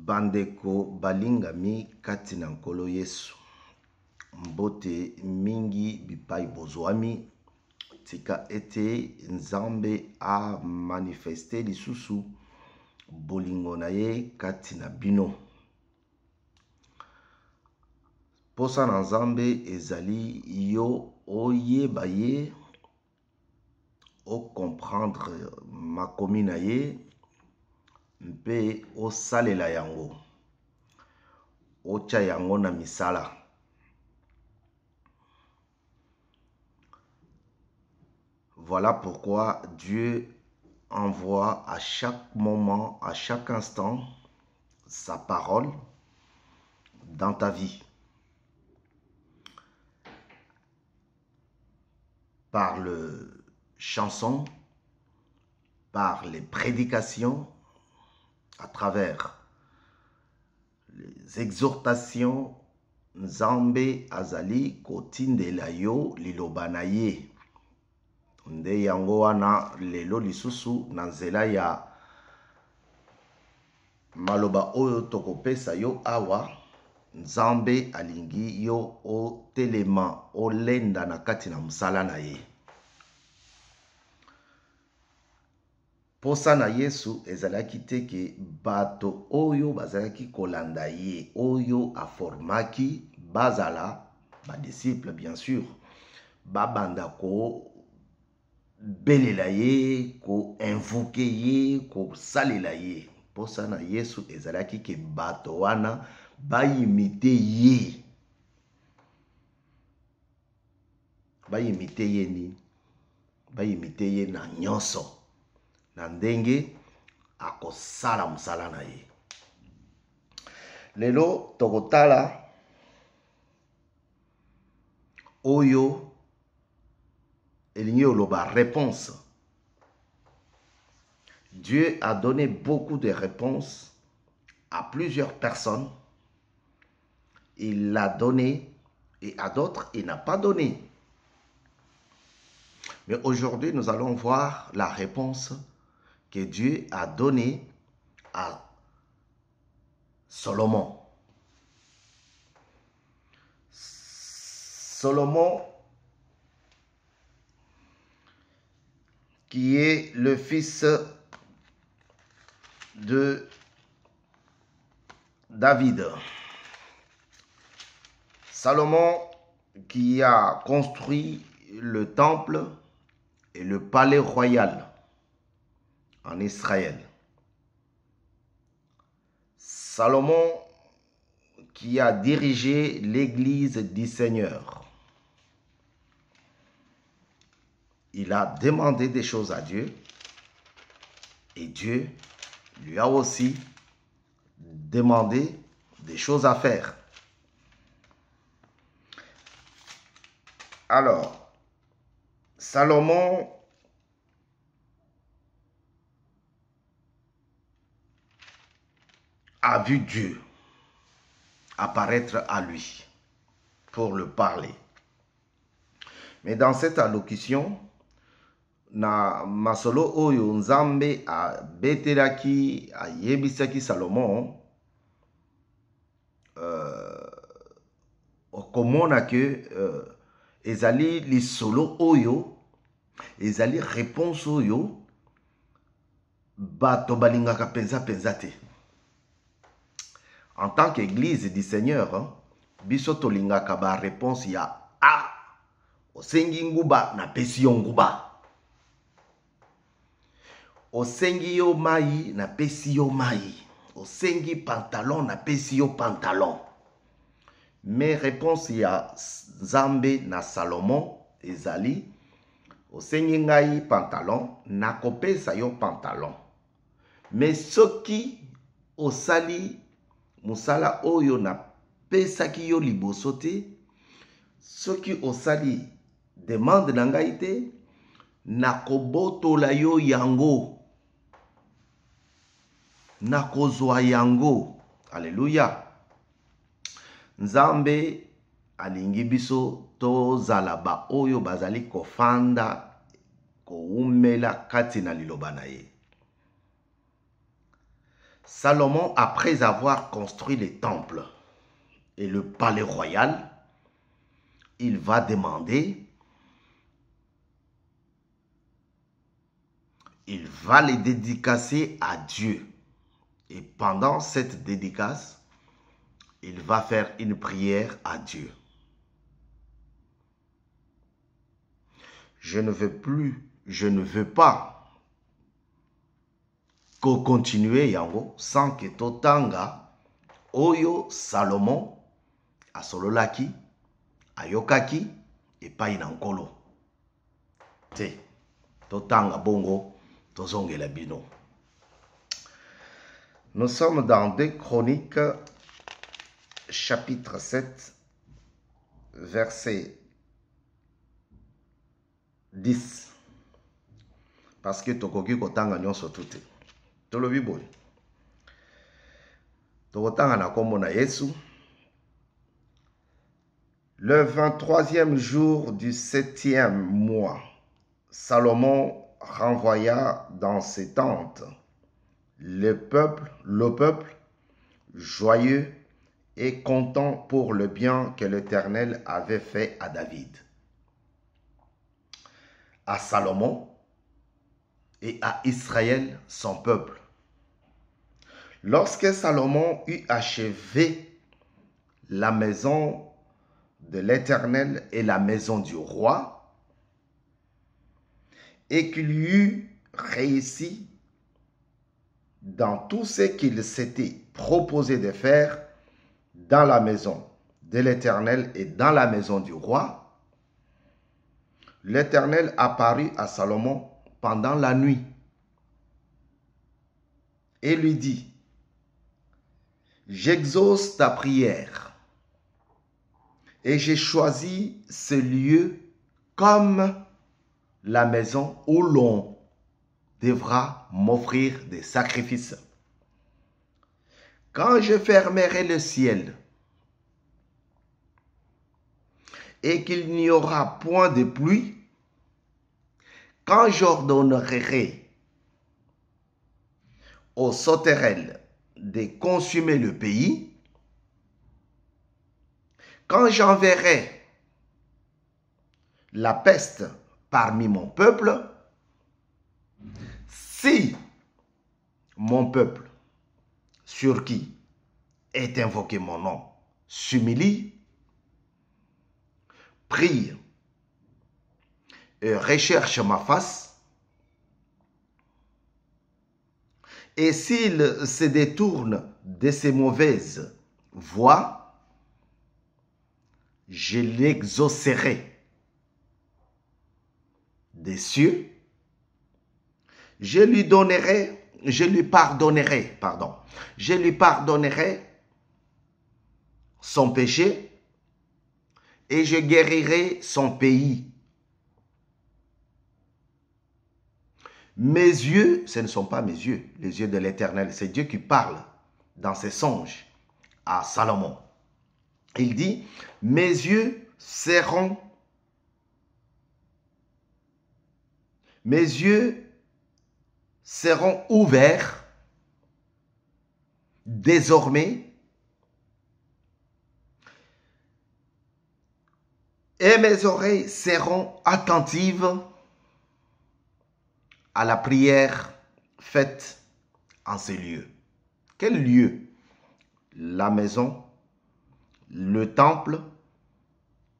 Bandeko balingami kati na nkolo Yesu. Mbote mingi bipai bozwami. Tika ete Nzambe a manifeste lisusu bolingo na ye kati na bino. Posa na Nzambe ezali yo oyeba ye, o comprendre makomi na ye, mpe osalela yango, otia yango na misala. Voilà pourquoi Dieu envoie à chaque moment, à chaque instant, sa parole dans ta vie. Par le chanson, par les prédications, à travers les exhortations. Nzambe azali kotindela yo liloba na ye. Nde yango wana lelo lisusu na nzela ya maloba oyo tokopesa yo awa. Nzambe alingi yo o telema o lenda na kati na musala na ye. Posa na Yesu ezalaki teke bato oyo bazalaki kolanda ye, oyo aformaki bazala ba disciple bien sûr, babanda ko belela ye, ko invoke ye, ko salela ye. Posa na Yesu ezalaki ke bato wana bayimite ye. Bayimite ye ni? Bayimite ye na nyonso. Na ndenge akosala musala na ye. Lelo tokotala oyo elingi oloba réponse. Dieu a donné beaucoup de réponses à plusieurs personnes. Il l'a donné et à d'autres il n'a pas donné. Mais aujourd'hui nous allons voir la réponse que Dieu a donnée à Salomon. Salomon, qui est le fils de David. Salomon qui a construit le temple et le palais royal en Israël. Salomon qui a dirigé l'église du Seigneur. Il a demandé des choses à Dieu et Dieu lui a aussi demandé des choses à faire. Alors, Salomon a vu Dieu apparaître à lui pour le parler. Mais dans cette allocution, na masolo oyo Nzambe a betelaki a yebisaki Salomon, okomona que ezali lisolo oyo, ezali réponse oyo bato balingaka penza penza te. En tant qu'église du Seigneur, biso tolingaka ba réponse ya osengi nguba na pesi yo nguba. Osengi yo mai na pesi yo mai. Osengi pantalon na pesi yo pantalon. Mais réponse ya Nzambe na Salomon ezali osengi ngai pantalon na kopesa yo pantalon. Mais soki osali musala oyo na pesaki yo liboso te, soki osali demande na ngai te, na kobotola yo yango, na kozwa yango. Alléluia. Nzambe alingi biso tozala ba oyo bazali kofanda koumela kati na liloba na ye. Salomon, après avoir construit les temples et le palais royal, il va demander, il va les dédicacer à Dieu. Et pendant cette dédicace, il va faire une prière à Dieu. Je ne veux pas continuer yango sans que totanga oyo Salomon asololaki, ayokaki epai na nkolo. Te, totanga bongo tozongela bino. Nous sommes dans 2 Chroniques, chapitre 7, verset 10. Parce que tokoki kotanga nyonso tout. Tolobi boy. Tokotanga na kombo na Yesu. Le 23e jour du 7e mois, Salomon renvoya dans ses tentes le peuple joyeux et content pour le bien que l'Éternel avait fait à David, à Salomon et à Israël, son peuple. Lorsque Salomon eut achevé la maison de l'Éternel et la maison du roi, et qu'il eut réussi dans tout ce qu'il s'était proposé de faire dans la maison de l'Éternel et dans la maison du roi, l'Éternel apparut à Salomon pendant la nuit et lui dit, « J'exauce ta prière et j'ai choisi ce lieu comme la maison où l'on devra m'offrir des sacrifices. Quand je fermerai le ciel et qu'il n'y aura point de pluie, quand j'ordonnerai aux sauterelles de consumer le pays, quand j'enverrai la peste parmi mon peuple, si mon peuple, sur qui est invoqué mon nom, s'humilie, prie et recherche ma face, et s'il se détourne de ses mauvaises voies, je l'exaucerai des cieux, je lui pardonnerai son péché et je guérirai son pays. Mes yeux, ce ne sont pas mes yeux, les yeux de l'Éternel, c'est Dieu qui parle dans ses songes à Salomon. Il dit, mes yeux seront ouverts désormais et mes oreilles seront attentives à la prière faite en ces lieux. Quel lieu? La maison, le temple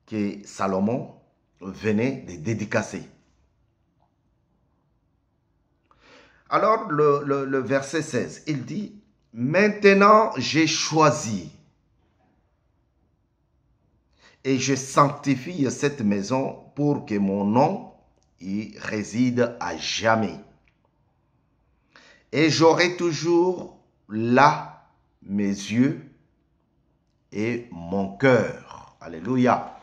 que Salomon venait de dédicacer. Alors le verset 16, il dit, « Maintenant j'ai choisi et je sanctifie cette maison pour que mon nom y réside à jamais. Et j'aurai toujours là mes yeux et mon cœur. » Alléluia.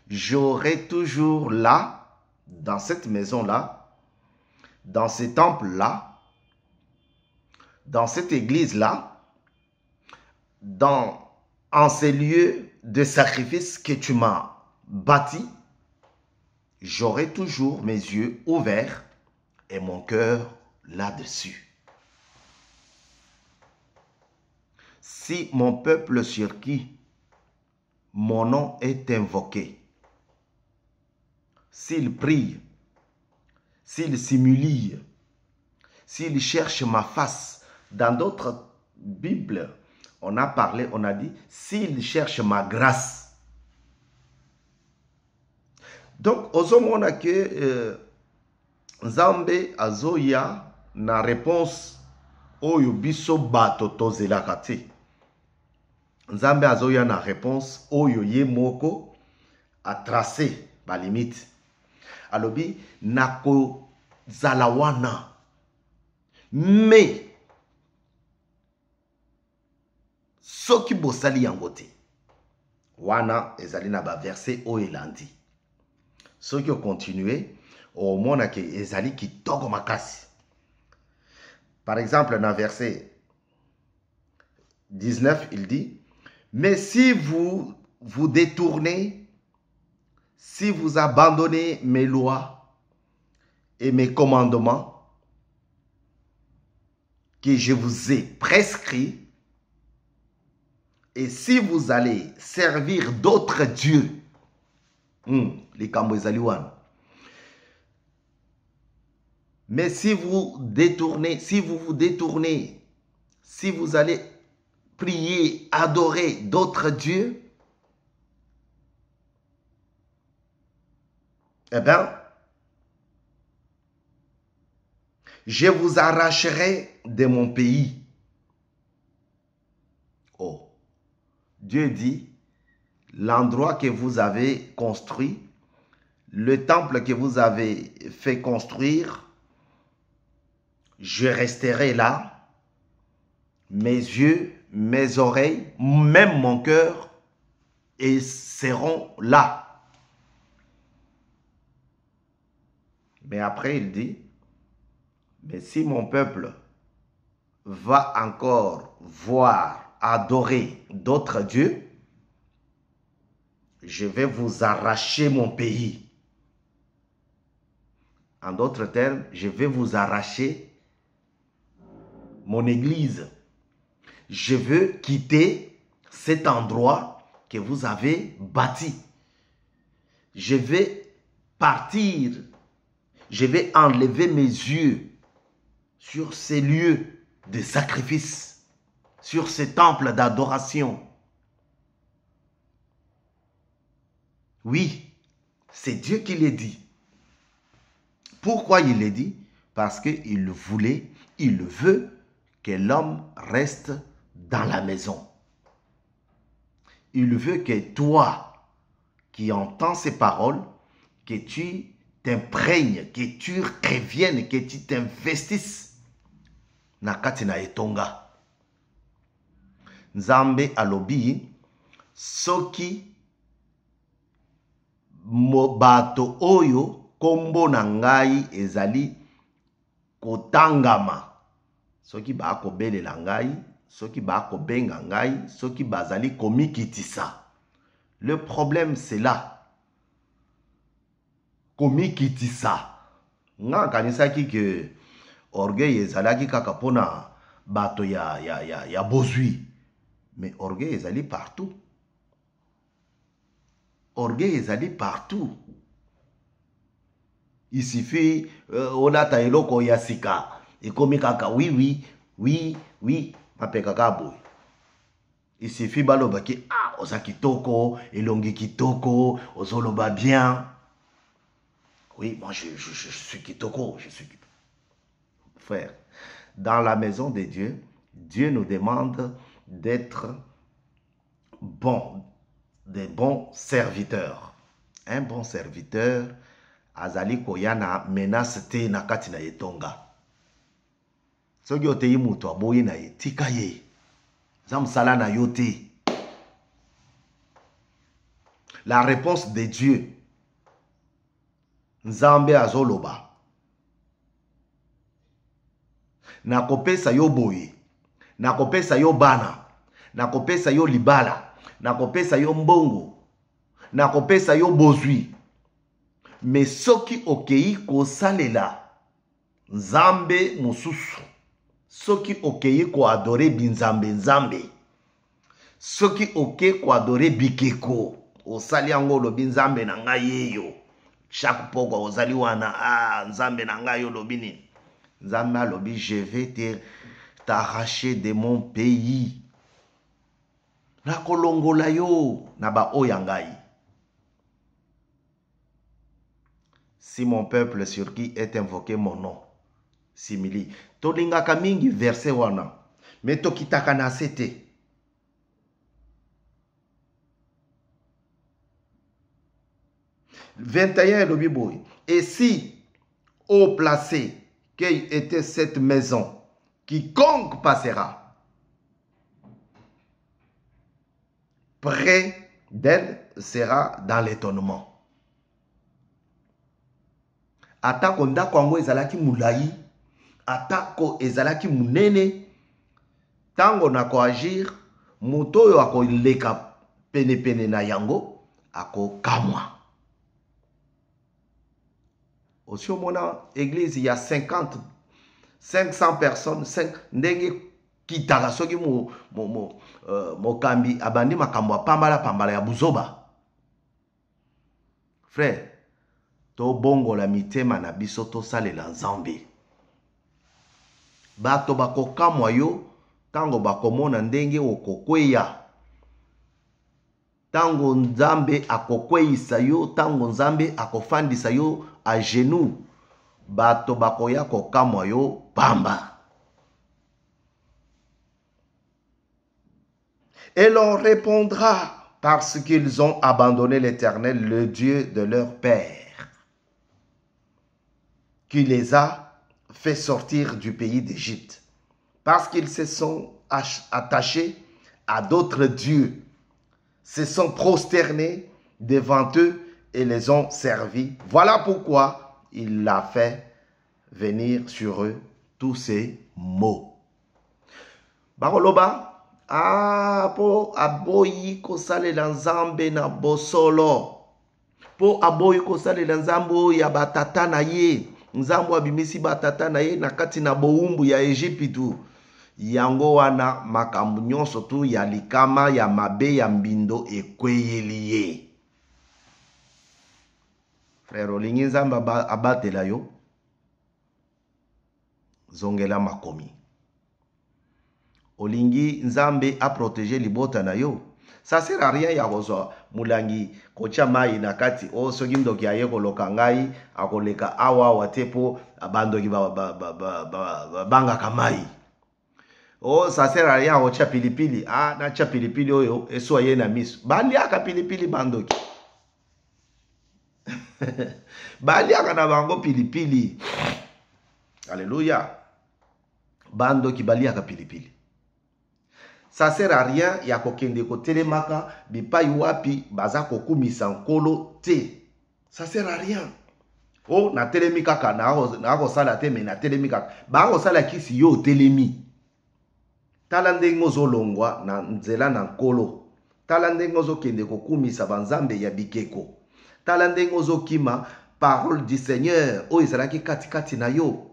J'aurai toujours là, dans cette maison-là, dans ce temple-là, dans cette église-là, en ces lieux de sacrifice que tu m'as bâti, j'aurai toujours mes yeux ouverts et mon cœur là-dessus. si mon peuple sur qui mon nom est invoqué, s'il prie, s'il s'humilie, s'il cherche ma face, dans d'autres Bibles, on a parlé, on a dit, s'il cherche ma grâce. Donc, ozomona que Nzambe azoya na réponse oyo biso bato tozelaka te. Nzambe azoya na réponse oyo ye moko a tracé ba limite. Alobi nako zala wana. Mais soki bosali yango te. Wana ezali na ba verset oyo elandi. Soki o continuer au mona ke ezali kitoko makasi. Par exemple, dans verset 19, il dit, mais si vous vous détournez, si vous abandonnez mes lois et mes commandements que je vous ai prescrits, et si vous allez servir d'autres dieux, les Kamboezaliwan, mais si vous détournez, si vous allez prier, adorer d'autres dieux, eh bien, je vous arracherai de mon pays. Oh, Dieu dit, l'endroit que vous avez construit, le temple que vous avez fait construire, je resterai là, mes yeux, mes oreilles, même mon cœur, et seront là. Mais après, il dit, mais si mon peuple va encore voir, adorer d'autres dieux, je vais vous arracher mon pays. En d'autres termes, je vais vous arracher mon église. Je veux quitter cet endroit que vous avez bâti. Je vais partir. Je vais enlever mes yeux sur ces lieux de sacrifice, sur ces temples d'adoration. Oui, c'est Dieu qui l'a dit. Pourquoi il l'a dit? Parce qu'il voulait, il veut que l'homme reste dans la maison. Il veut que toi, qui entends ces paroles, que tu t'imprègnes, que tu reviennes, que tu t'investisses na kati na etonga. Nzambe alobi soki mobato oyo kombo na ngai ezali kotangama. Soki ba kobelela ngai, soki ba kobenga ngai, soki bazali komikitisa. Le problème c'est là. Komikitisa. Nga kanisaki ke orgueil ezalaki kaka pona bato ya bozui. Mais orgueil ezali partout. Orgueil ezali partout. Il suffit onata eloko ya sika. Et comme kaka oui, mapeka boy. Il suffit baloba ki oza kitoko, elongi kitoko, ozoloba bien. Oui, moi je suis kitoko, je suis kitoko. Frère, dans la maison de Dieu, Dieu nous demande d'être bons, des bons serviteurs. Un bon serviteur, azali koyana menace te na kati na etonga. Soki oteyi mutu aboyi na ye, tika ye. Zamsala na yote. La réponse de Dieu. Nzambe azoloba. Nakopesa yo boye. Nakopesa yo bana. Nakopesa yo libala. Nakopesa yo mbongo. Nakopesa yo bozwi. Mais soki okei kosalela Nzambe mususu. Soki okei ko adore binzambe nzambe. soki oke ko adorer bikeko osali yango lobi nzambe na ngai yeyo chaque poko ozali wana nzambe na ngai yo lobi nini nzambe alobi je vais t'arracher de mon pays nakolongola yo na ba oya ngai. Si mon peuple sur qui est invoqué mon nom simili tolingaka mingi verset wana mais tokitaka na sete. « 21 le Bible. Et si au placé qu'elle était cette maison, quiconque passera près d'elle sera dans l'étonnement. » Atako ndako yango ezalaki mulai, atako ezalaki munene, tango na ko agir, moto yo ako leka pene pene na yango, ako kamwa. Aussi au mona église il y a 500 personnes, 5 ndenge kitaka soki mokambi abandi makambo pambala ya buzoba. Frère, to bongo la mitema na biso to salela nzambe. Bato bakokamwa yo tango bakomona ndenge okokweya. Tango nzambe akokweyisa yo, tango nzambe akofandisa yo à genoux, bato bakoya kokamwa yo pamba. Et l'on répondra parce qu'ils ont abandonné l'Éternel, le Dieu de leur père, qui les a fait sortir du pays d'Égypte, parce qu'ils se sont attachés à d'autres dieux, se sont prosternés devant eux et les ont servis. Voilà pourquoi il a fait venir sur eux tous ces maux. Baroloba, po aboyi kosalela nzambe na bosolo. Po aboyi kosalela nzambe ya batata na ye. Nzambe abimisi batata na ye na kati na boumbu ya Ejipitu. Yango wana makambu nyonso tu ya likama ya mabe ya mbindo ekweyeli ye. Frère, olingi nzambe abatela yo, zongela makomi. Olingi nzambe a protéger libota na yo. Ça sert à rien ya kozwa mulangi kocha mai na kati o soki ndoki aye koloka ngai akoleka awa watepo abandoki banga kamai. Oh, ça sert à rien kocha pilipili. Na cha pilipili oyo eso aye na misu. Baliaka pilipili bandoki. Baliaka na bango pilipili. Alléluia. Bando ki baliaka pilipili. Ça sert à rien ya kokende ko telemaka bipai wapi baza kokumisa nkolo te. Ça sert à rien. Oh, na telemika ka na ko sala te me na telemika. Ba ko sala kisi yo telemi. Tala ndenge ozolongwa na nzela na nkolo. Tala ndenge ozokende kokumisa banzambe ya bikeko. Tala ndenge ozokima parole du Seigneur o ezalaki kati na yo.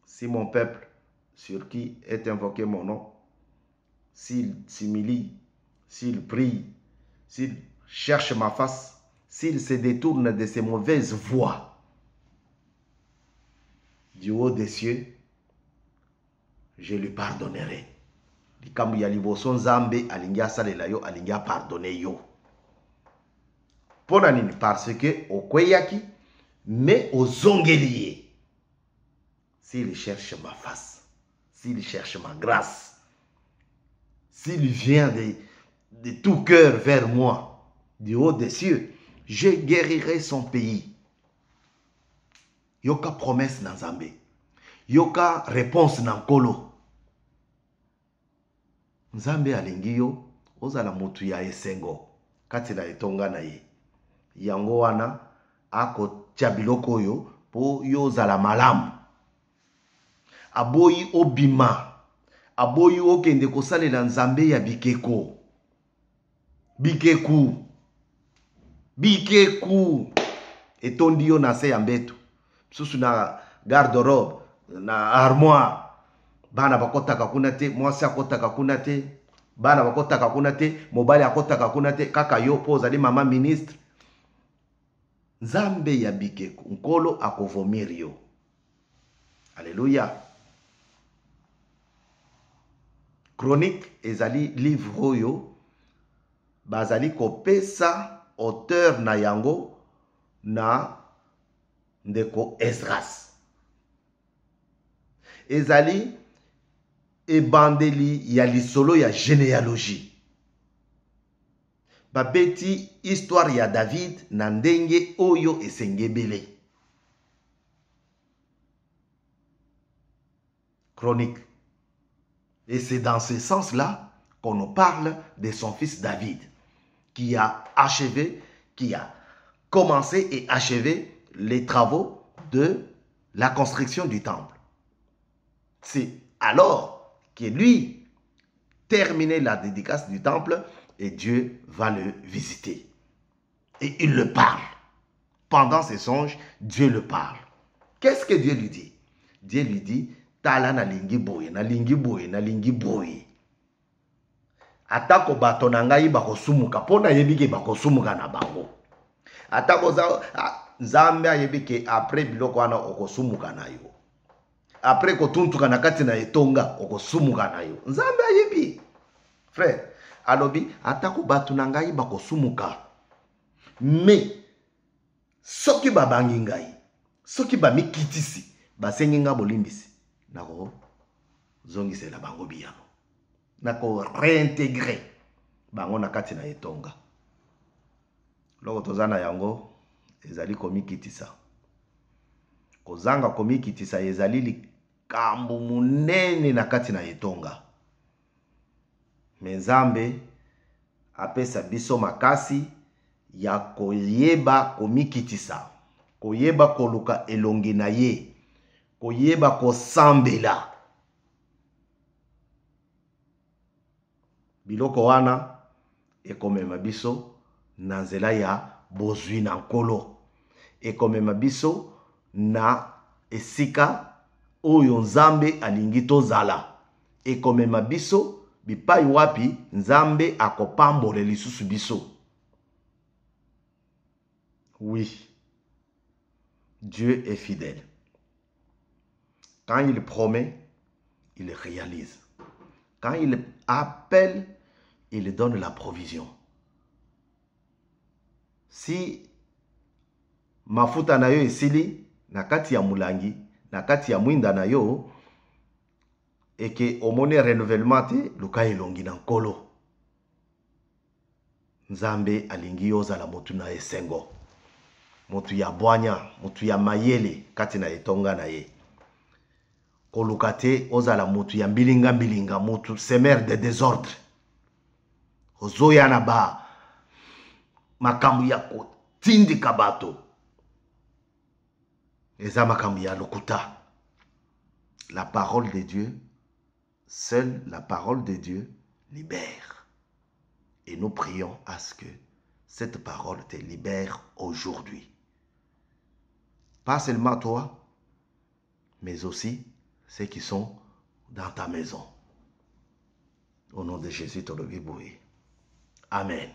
Si mon peuple sur qui est invoqué mon nom, s'il s'humilie, s'il prie, s'il cherche ma face, s'il se détourne de ses mauvaises voies, du haut des cieux, je lui pardonnerai. Likambu ya liboso nzambe alingia salela yo, alingia pardonner yo. Pona nini? Parce que okweyaki, mais ozongeli. S'il cherche ma face, s'il cherche ma grâce, s'il vient de tout cœur vers moi, du haut des cieux, je guérirai son pays. Yoka promesse na Nzambe. Yoka réponse na nkolo. Nzambe alingi yo, ozala mutu ya esengo, kati na etonga na ye. Yango wana, ako tiabiloko yo, po yo zala malamu. Aboyi obima, aboyi okende kosalela nzambe ya bikeko. Bikeku. Etondi yo na se ya mbeto. Susu na garde-robe, na armoire. Bana bakotaka kuna te, mwasi akotaka kuna te. bana bakotaka kuna te, mobali akotaka kuna te, kaka yo po ozali mama ministre. Nzambe ya bikeko, nkolo akovomir yo. Alléluia. Chronique ezali livre oyo bazali kopesa auteur na yango na ndeko Esdras. Ezali ebandeli ya lisolo ya généalogie. Babeti histoire ya David na ndenge oyo esengebele. Chronique. Et c'est dans ce sens-là qu'on nous parle de son fils David, qui a achevé, qui a commencé et achevé les travaux de la construction du temple. C'est alors que lui terminait la dédicace du temple et Dieu va le visiter. Et il le parle. Pendant ses songes, Dieu le parle. Qu'est-ce que Dieu lui dit? Dieu lui dit, tala na lingi boye, na lingi boye, na lingi boye. Atako bato na ngai bakosumuka, pona yebike bakosumuka na bango. Atako Nzambe ayebike après biloko wana okosumuka na yo. Après kotuntuka na kati na etonga okosumuka na yo. Nzambe ayebi. Frère, alobi atako bato na ngai bakosumuka. Mais soki babangi ngai, soki bamikitisi, basengi nga bolimbisi. Nako zongisela bango biyano. Nako réintégrer bango na kati na etonga. Loko tozana yango ezali komikitisa. Kozanga komikitisa ezali likambo munene na kati na etonga. Nzambe apesa biso makasi ya koyeba komikitisa. Koyeba koluka elongi na ye. Koyeba kosambela. Biloko wana ekomema biso na nzela ya bozwi na nkolo. Ekomema biso na esika oyo Nzambe alingi tozala. Ekomema biso bipai wapi Nzambe akopambole lisusu biso. Oui, Dieu est fidèle. Quand il promet, il réalise. Quand il appelle, il donne la provision. Si mafuta na yo esili, na kati ya mulangi, na kati ya mwinda na yo, et que omone renouvellement te, luka elongi na nkolo. Nzambe alingi yozala motu na esengo. Motu ya bwanya, motu ya mayele, kati na etonga na ye. Kolukate ozala motu ya mbilinga mbilinga, motu semer de désordre. Ozoya na ba makambu ya kotindika bato. Eza makambu ya lokuta. La parole de Dieu, seule la parole de Dieu libère. Et nous prions à ce que cette parole te libère aujourd'hui. Pas seulement toi, mais aussi ceux qui sont dans ta maison. Au nom de Jésus, Amen.